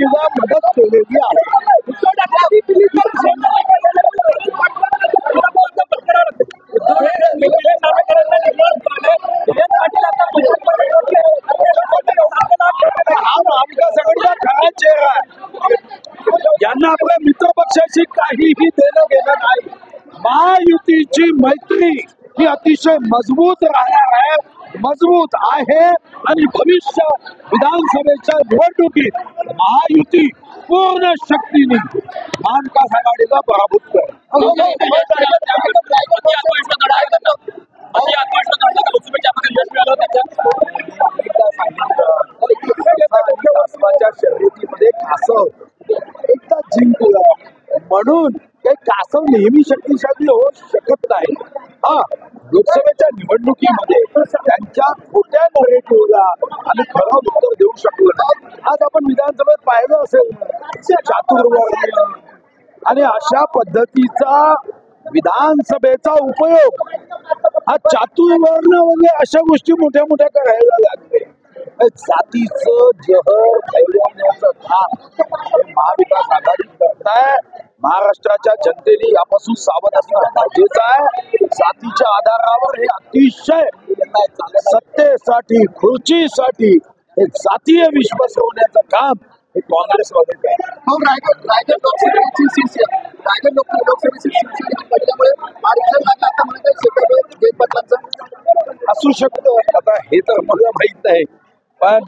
सुद्धा मदत केलेली आहे। हा महाविकास आघाडीचा खरा चेहरा आहे। यांना आपल्या मित्र पक्षाशी काहीही देणं घेणं नाही। महायुतीची मैत्री ही अतिशय मजबूत राहणार आहे, मजबूत आहे आणि भविष्य विधानसभेच्या निवडणुकीत महायुती पूर्ण शक्तीने महाविकास आघाडीला पराभूत करेल। शर्यतीमध्ये कासव एकदा जिंकलं म्हणून ते कासव नेहमी शक्तिशाली होऊ शकत नाही। हा, लोकसभेच्या निवडणुकीमध्ये त्यांच्या खोट्या नरेटिव्हला आम्ही खरं उत्तर देऊ शकलो नाही। आज आपण विधानसभेत पाहिलं असेल चातुर्वर्ण्य आणि अशा पद्धतीचा विधानसभेचा उपयोग हा चातुर्वर्ण वगैरे अशा गोष्टी मोठ्या मोठ्या करायला लागले। जातीचं जहर फैलवण्याचं काम महाविकास आघाडी करताय। महाराष्ट्राच्या जनतेने यापासून सावध असणं गरजेचं आहे। जातीच्या आधारावर हे अतिशय सत्तेसाठी खुर्चीसाठी हे जातीय विश्व होण्याचं काम हे काँग्रेसवाले रायगड लोकसभेची असू शकतं। आता हे तर मला माहित नाही, पण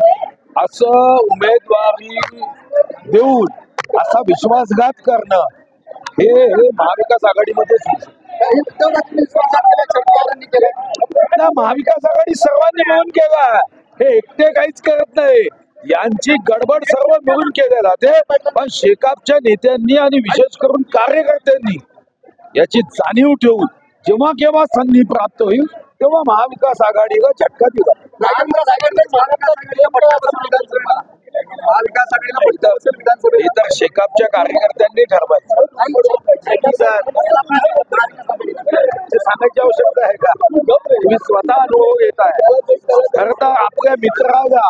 असं उमेदवारी देऊन असा विश्वासघात करणं हे महाविकास आघाडीमध्ये महाविकास आघाडी सर्वांनी मिळून केला। हे एकटे काहीच करत नाही, यांची गडबड सर्व मिळून केले जाते। पण शेकापच्या नेत्यांनी आणि विशेष करून कार्यकर्त्यांनी याची जाणीव ठेवून जेव्हा केव्हा संधी प्राप्त होईल तेव्हा महाविकास आघाडीला झटका दिला। हे तर शेकापच्या कार्यकर्त्यांनी ठरवायचं, सांगायची आवश्यकता आहे का? तुम्ही स्वतः अनुभव घेत आहे। खरं तर आपल्या मित्राला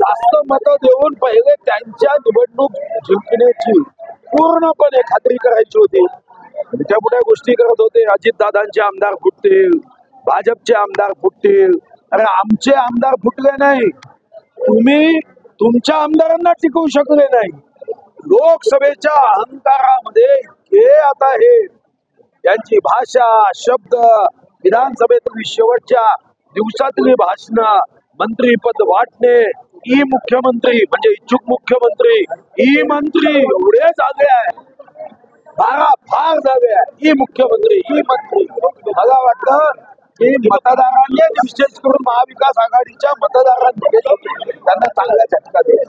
जास्त मतं देऊन पहिले त्यांच्या निवडणूक जिंकण्याची पूर्णपणे खात्री करायची होती। मोठ्या मोठ्या गोष्टी करत होते, अजितदादांचे आमदार फुटतील, भाजपचे आमदार फुटतील। अरे आमचे आमदार फुटले नाही, तुम्ही तुमच्या आमदारांना टिकवू शकले नाही। लोकसभेच्या अहंकारामध्ये हे आता हे त्यांची भाषा शब्द, विधानसभेतील शेवटच्या दिवसातली भाषणं, मंत्रीपद वाटणे, ई मुख्यमंत्री म्हणजे इच्छुक मुख्यमंत्री, ई मंत्री एवढे झाले आहे, 12 फार झाले आहे, ई मुख्यमंत्री ई मंत्री। मला वाटतं की मतदारांनी विशेष करून महाविकास आघाडीच्या मतदारांनी त्यांना चांगला झटका दिला।